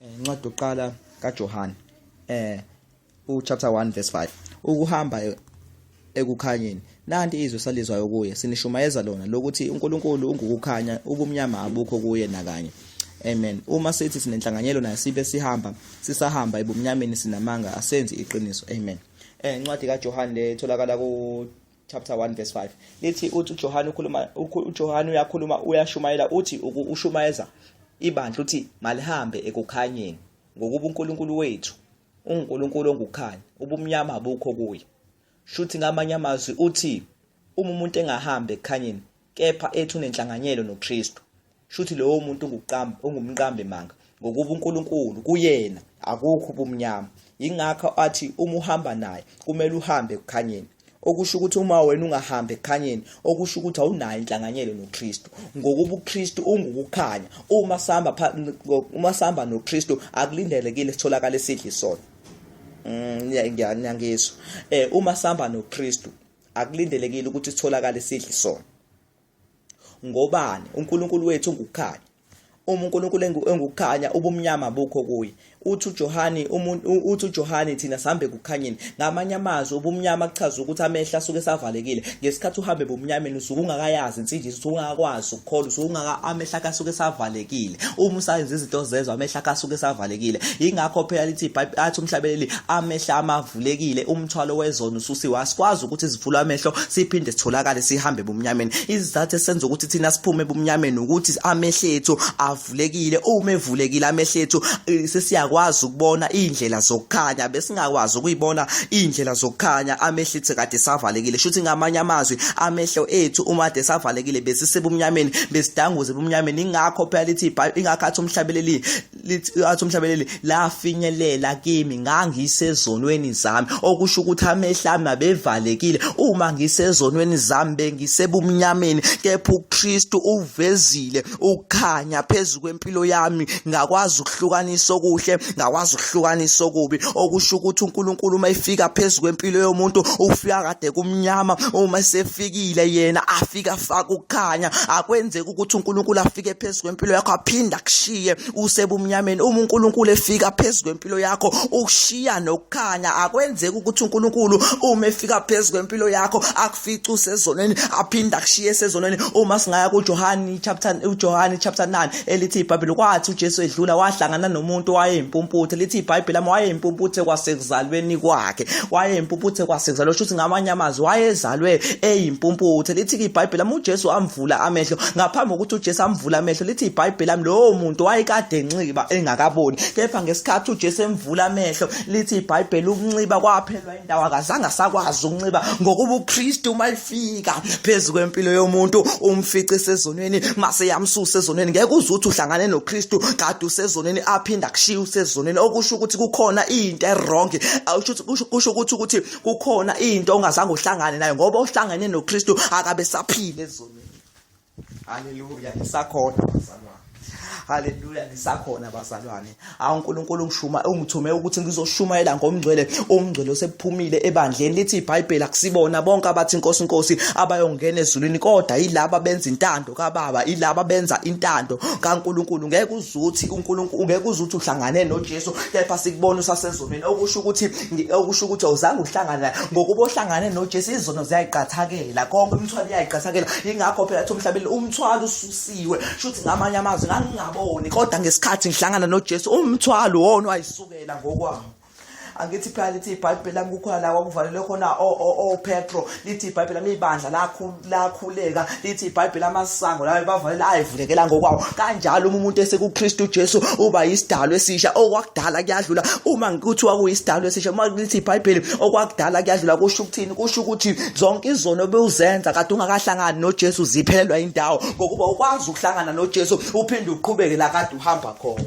Incwadi yokuqala kaJohane chapter 1 verse 5 ukuhamba ekukhanyeni nanti izwi salizwayo kuye sinishumayeza lona lokuthi uNkulunkulu ungukukhanya ubumnyama abukho kuye nakanye. Amen. Uma sithi sinenhlanganyelo naye sibe sisahamba ebumnyameni sinamanga asenzi iqiniso. Amen. Incwadi kaJohane letholakala ku chapter 1 verse 5 lithi uthi uJohane uyakhuluma uyashumayela uthi ushumayeza ibandla uthi malihambe ekukhanyeni ngokuba uNkulunkulu wethu uNkulunkulu ongukukhanya ubumnyama abukho kuye. Shuthi ngamanye amazwi uthi uma umuntu engahambe ekukhanyeni kepha ethi unenhlanganyelo noKristu shuthi lowo muntu ungumqambe manga ngokuba uNkulunkulu kuyena akukho ubumnyama. Ingakho athi uma uhamba naye kumele uhambe ekukhanyeni, okusho ukuthi uma wena ungahambe ekukhanyeni okusho ukuthi awunayo inhlanganyelo noKristu ngokuba uKristu ungukukhanya. Uma sihamba noKristu akulindelekile sitholakala esidli sona. Ngiyangizwa. Uma sihamba noKristu akulindelekile ukuthi sitholakala esidli sona. Ngobani? uNkulunkulu wethu ungukukhanya. Uma uNkulunkulu engukukhanya ubumnyama bukho kuye. Uthi uJohane thina sihambe ekukhanyeni ngamanye amazwi ubumnyama kuchaza ukuthi amehla asuke savalekile. Ngesikhathi uhambe ebumnyameni usuke ungakayazi insindiso, usuke ungakwazi ukukholwa, usuke amehla akasuke savalekile. Uma usayenza izinto zezwe amehla akasuke savalekile. Ingakho phela lithi iBhayibheli athi umhlabeleli amehla amavulekile umthwalo wezono ususiwe. Asikwazi ukuthi sivule amehlo siphinde sitholakale sihambe ebumnyameni. Izizathu esenza ukuthi thina siphume ebumnyameni ukuthi amehla ethu avulekile. Uma evulekile amehla ethu sesiyakwazi ukubona indlela zokukhanya, besingakwazi ukuyibona indlela zokukhanya amehlo ethu kade savalekile. Shuthi ngamanye amazwi amehlo ethu uma kade savalekile besisebumnyameni besidanguze ebumnyameni. Ingakho phela lithi iBhayibheli ingakhathi umhlabeleli lafinyelela kimi ngangisezonweni zami, okusho ukuthi amehlo ami abevalekile. Uma ngisezonweni zami bengisebumnyameni kepha uKristu uvezile ukukhanya phezulu kwempilo yami, ngakwazi ukuhlukanisa okuhle ngakwazi ukuhlukanisa okubi. Okusho ukuthi uNkulunkulu uma efika phezulu kwempilo yomuntu ufika kade kumnyama, uma sefikile yena afika afaka ukukhanya. Akwenzeki ukuthi uNkulunkulu afike phezulu kwempilo yakho aphinda kushiye usebumnyameni. Uma uNkulunkulu efika phezulu kwempilo yakho ukushiya nokukhanya. Akwenzeki ukuthi uNkulunkulu uma efika phezulu kwempilo yakho akufica usezonweni aphinda kushiye esezonweni. Uma singaya kuJohane chapter 9 elithi iBhayibheli kwathi uJesu edlula wahlangana nomuntu wayeyimpumputhe. Lithi iBhayibheli wayeyimpumputhe kwasekuzalweni kwakhe, wayeyimpumputhe kwasekuzalweni. Shuthi ngamanye amazwi wayezalwe eyimpumputhe. Lithi iBhayibheli uJesu amvula amehlo. Ngaphambi kokuthi uJesu amvula amehlo lithi iBhayibheli lowo muntu wayekade enxiba engakaboni, kepha ngesikhathi uJesu emvula amehlo lithi iBhayibheli ukunxiba kwaphelwa indawo akazange asakwazi ukunxiba ngokuba uKristu uma efika phezulu kwempilo yomuntu umfice esezonweni. Mase yamsusa ezonweni ngeke uzuthi uhlangane noKristu kade usezonweni aphinda kushiya usezonweni. Okusho ukuthi kukhona into errong, kusho ukuthi kukhona into ongazange uhlangane nayo ngoba uhlangane noKristu akabe saphila ezonweni. Haleluya, isakhona bazalwane. Haleluya, lisakhona bazalwane. uNkulunkulu ungithume ukuthi ngizoshumayela ngomngcwele, umngcwele osephumile ebandleni. Lithi iBhayibheli akusibona bonke abathi inkosi inkosi abayongena ezulwini, kodwa yilabo abenza intando kaBaba, yilabo abenza intando kaNkulunkulu. Ngeke uzuthi uhlangane noJesu kepha sikubona usasezonweni. Okusho ukuthi awuzange uhlangane naye ngokuba uhlangane noJesu izono ziyayiqathakela, konke umthwalo uyayiqathakela. Ingakho phela umhlabeleli umthwalo ususiwe. Shuthi ngamanye amazwi ngingaboni kodwa ngesikhathi ngihlangana noJesu umthwalo wona wayisukela ngokwami. Angithi phela lithi iBhayibheli kukhona la kwakuvalele khona Petro. Lithi iBhayibheli ibandla lakhuleka. Lithi iBhayibheli amasango lawo bavalela ayivulekela ngokwawo. Kanjalo umuntu esekuKristu Jesu uba isidalwa esisha, okwakudala kuyadlula. Uma ngikuthiwa kuyisidalwa esisha, uma lithi iBhayibheli okwakudala kuyadlula kusho ukuthini? Kusho ukuthi zonke izono bewuzenza kade ungakahlangani noJesu ziphelelwa indawo ngokuba ukwazi ukuhlangana noJesu uphinde uqhubeke la kade uhamba khona.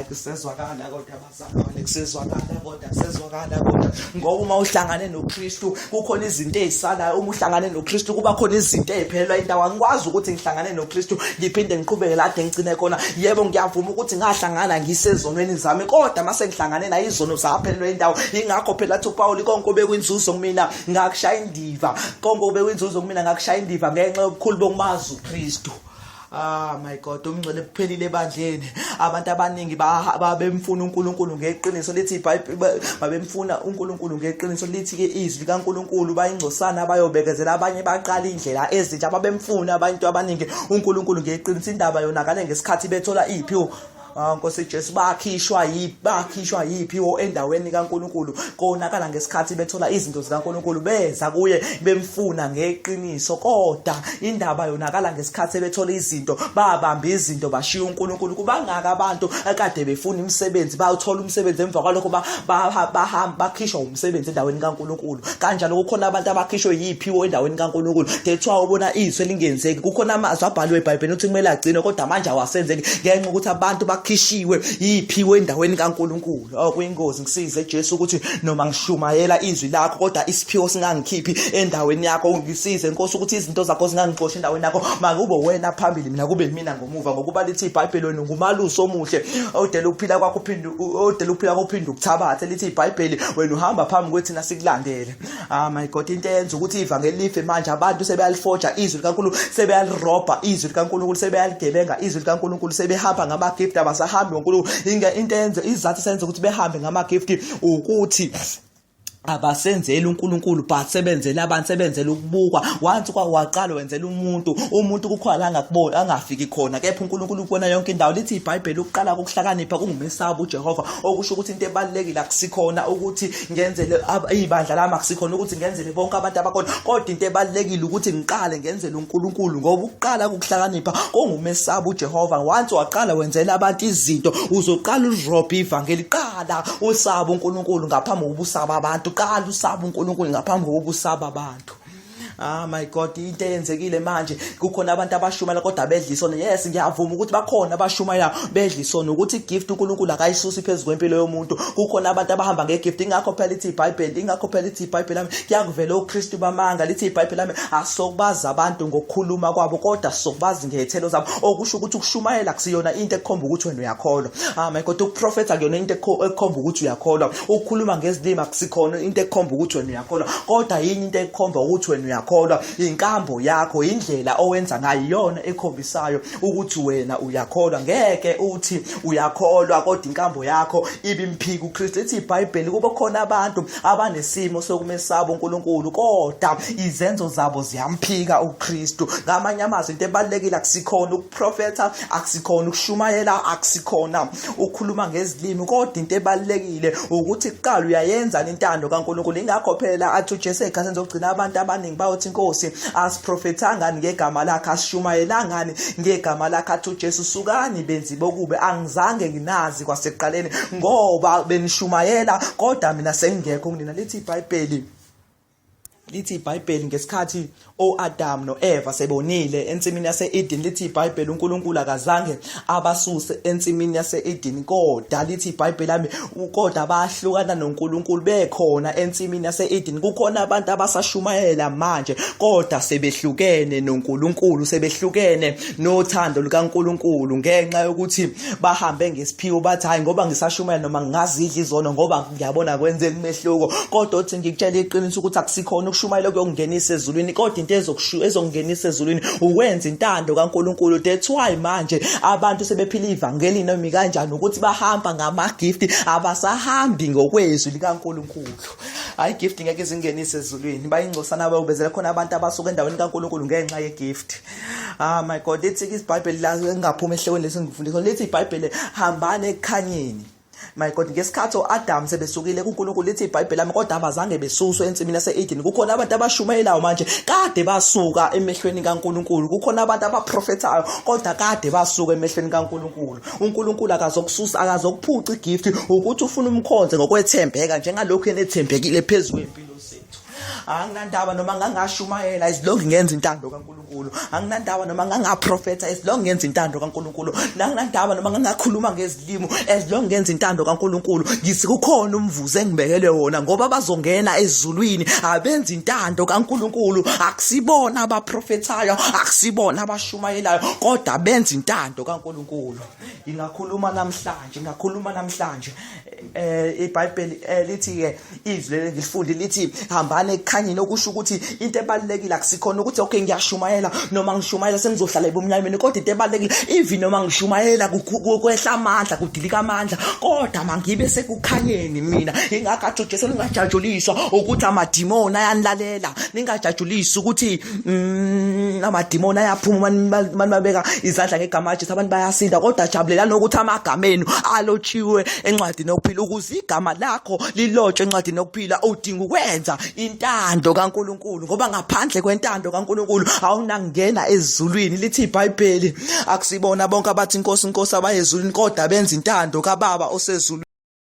Kusezwakala kodwa bazalwane, kusezwakala kodwa ngoba uma uhlangane noKristu kukhona izinto ezisalayo. Uma uhlangane noKristu kuba khona izinto eziphelelwa indawo. Angikwazi ukuthi ngihlangane noKristu ngiphinde ngiqhubeke la kade ngicine khona. Yebo, ngiyavuma ukuthi ngahlangana ngisezonweni zami, kodwa mase ngihlangane nayo izono zaphelelwa indawo. Ingakho phela uthi uPaul konke obekuyinzuzo kumina ngakushaya indiva, konke obekuyinzuzo kumina ngakushaya indiva ngenxa yokukhulu bokumazi uKristu. My God, umngcele kuphelile ebandleni. Abantu abaningi babemfuna uNkulunkulu ngeqiniso lithi iBhayibheli, babemfuna uNkulunkulu ngeqiniso lithi ke izwi likaNkulunkulu bayingcosana bayobekezela abanye baqala indlela ezintsha babemfuna abantu abaningi uNkulunkulu ngeqiniso. Indaba yonakale ngesikhathi bethola iphiwo Nkosi Jesu bakhishwa yiphiwo endaweni kaNkulunkulu. Konakala ngesikhathi bethola izinto zikaNkulunkulu beza kuye bemfuna ngeqiniso. Kodwa indaba yonakala ngesikhathi bethola izinto babamba izinto bashiya uNkulunkulu. Kubangaka abantu akade befuna imisebenzi bayothola umsebenzi emva kwalokho bahamba bakhishwa umsebenzi endaweni kaNkulunkulu. Kanjalo kukhona abantu abakhishwe yiphiwo endaweni kaNkulunkulu. Dethiwa ubona izwe lingenzeki. Kukhona amazwi abhalwe eBhayibhelini ukuthi kumele agcine kodwa manje awasenzeki ngenxa ukuthi abantu bakhishiwe yiphiwe endaweni kaNkulunkulu. Kuyingozi ngisize Jesu ukuthi noma ngishumayela izwi lakho kodwa isiphiwo singangikhiphi endaweni yakho. Ngisize Nkosi ukuthi izinto zakho zingangixoshi endaweni yakho. Makube wena phambili mina kube mina ngomuva, ngokuba lithi iBhayibheli wena ngumalusi omuhle odela ukuphila kwakho uphinde ukuthabathe. Lithi iBhayibheli wena uhamba phambi kwethina sikulandele. My God, into eyenza ukuthi ivangeli life manje abantu sebeyalifoja izwi likaNkulunkulu, sebeyalirobha izwi likaNkulunkulu, sebeyaligebenga izwi likaNkulunkulu, sebehamba ngama-gift abasahambi ngoNkulunkulu. Into eyenza izathu senze ukuthi behambe ngama-gift ukuthi abasenzeli uNkulunkulu but sebenzela abantu, sebenzela ukubukwa. Once kwaqala wenzela umuntu kukhona angakubona angafiki khona, kepha uNkulunkulu ubona yonke indawo. Lithi iBhayibheli ukuqala kokuhlakanipha kungumesaba uJehova, okusho ukuthi into ebalekile akusikhona ukuthi ngenzele ibandla lami, akusikhona ukuthi ngenzele bonke abantu abakhona, kodwa into ebalekile ukuthi ngiqale ngenzele uNkulunkulu, ngoba ukuqala kokuhlakanipha kungumesaba uJehova. Once waqala wenzela abantu izinto uzoqala urobhe ivangeli. Qala usaba uNkulunkulu ngaphambi kobusaba abantu. Qala usaba uNkulunkulu ngaphambi kokubusaba abantu. My God, into eyenzekile manje kukhona abantu abashumayela kodwa bedla isono. Yes, ngiyavuma ukuthi bakhona abashumayela bedla isono, ukuthi igift uNkulunkulu akayisusi phezulu kwempilo yomuntu. Kukhona abantu abahamba ngegift. Ingakho phela lithi iBhayibheli lami kuyakuvela uKristu bamanga. Lithi iBhayibheli lami asokubaza abantu ngokukhuluma kwabo kodwa sokubazi ngezithelo zabo, okusho ukuthi ukushumayela kusiyona into ekhomba ukuthi wena uyakholwa. My God, ukuprofetha kuyona into ekhomba ukuthi uyakholwa. Ukukhuluma ngezilimi akusikhona into ekhomba ukuthi wena uyakholwa, kodwa yini into ekhomba ukuthi wena uyakholwa? Inkambo yakho, indlela owenza ngayo iyona ekhombisayo ukuthi wena uyakholwa. Ngeke uthi uyakholwa kodwa inkambo yakho ibimphika uKristu. Lithi iBhayibheli kube khona abantu abanesimo sokumesaba uNkulunkulu kodwa izenzo zabo ziyamphika uKristu. Ngamanye amazwi into ebalekile akusikhona ukuprofetha, akusikhona ukushumayela, akusikhona ukukhuluma ngezilimi, kodwa into ebalekile ukuthi kuqala uyayenza intando kaNkulunkulu. Ingakho phela athi uJesu ekhaseni zokugcina abantu abaningi bayothi Nkosi asiprofethanga ngegama lakhe, asishumayelanga ngegama lakhe. Athi uJesu sukani benzi bokubi, angizange nginazi kwasekuqaleni ngoba benishumayela kodwa mina sengingekho kunina. Lithi iBhayibheli ngesikhathi Adam noEva sebonile ensimini yase-Eden, lithi iBhayibheli uNkulunkulu akazange abasuse ensimini yase-Eden, kodwa lithi iBhayibheli lami kodwa bahlukana noNkulunkulu bekhona ensimini yase-Eden. Kukhona abantu abasashumayela manje kodwa sebehlukene noNkulunkulu, sebehlukene nothando lukaNkulunkulu ngenxa yokuthi bahambe ngesiphiwo. Bathi hayi, ngoba ngisashumayela noma ngingazidla izono ngoba ngiyabona kwenzeka umehluko. Kodwa uthi ngikutshela iqiniso ukuthi akusikhona ukushumayela kuyokungenisa ezulwini, kodwa into ezongenisa ezulwini ukwenza intando kaNkulunkulu. That's why manje abantu sebephila ivangeli noma kanjani ukuthi bahamba ngama-gift, abasahambi ngokwezwi likaNkulunkulu. Hayi, gift ngeke izingenise ezulwini. Bayingcosana bayobezela khona abantu abasuka endaweni kaNkulunkulu ngenxa ye-gift. My God, lithi iBhayibheli la engaphuma ehlekweni lesingifundisa, lithi iBhayibheli hambane ekukhanyeni. My God, ngesikhathi uAdam sebesukile kuNkulunkulu, lithi iBhayibheli lami kodwa abazange besuswe ensimini yase-Eden. Kukhona abantu abashumayelayo manje kade basuka emehlweni kaNkulunkulu. Kukhona abantu abaprofethayo kodwa kade basuka emehlweni kaNkulunkulu. uNkulunkulu akazokususa, akazokuphuca igift ukuthi ufuna umkhonze ngokwethembeka njengalokhu enethembekile phezulu kwempilo zethu. Anginandaba noma ngangashumayela as long ngenza intando kaNkulunkulu. Anginandaba noma ngangaprofetha as long ngenza intando kaNkulunkulu. Anginandaba noma ngangakhuluma ngezilimo as long ngenza intando kaNkulunkulu. Ngikukhona umvuzo engibekele wona ngoba bazongena ezulwini abenza intando kaNkulunkulu. Akusibona abaprofethayo, akusibona abashumayelayo, kodwa benza intando kaNkulunkulu. Ngingakhuluma namhlanje iBhayibheli lithi-ke izwi leli ngilifunde lithi hambani ekukhanyeni, okusho ukuthi into ebalulekile akusikhona ukuthi okay ngiyashumayela noma ngishumayela sengizohlala ebumnyameni, kodwa into ebalulekile even noma ngishumayela kwehla amandla kudilika amandla, kodwa mangibe sekukhanyeni mina. Ingakho athi uJesu ningajajuliswa ukuthi amadimoni ayanilalela, ningajajuliswa ukuthi amadimoni ayaphuma manibabeka izandla ngegama laJesu abantu bayasinda, kodwa jabulelani ukuthi amagama enu alotshiwe encwadini yokuphila, ukuze igama lakho lilotshwe encwadini yokuphila. Udinga ukwenza intando kaNkulunkulu, ngoba ngaphandle kwentando kaNkulunkulu awunangena ezulwini. Lithi iBhayibheli akusibona bonke abathi inkosi inkosi abaye ezulwini, kodwa benza intando kaBaba osezulwini.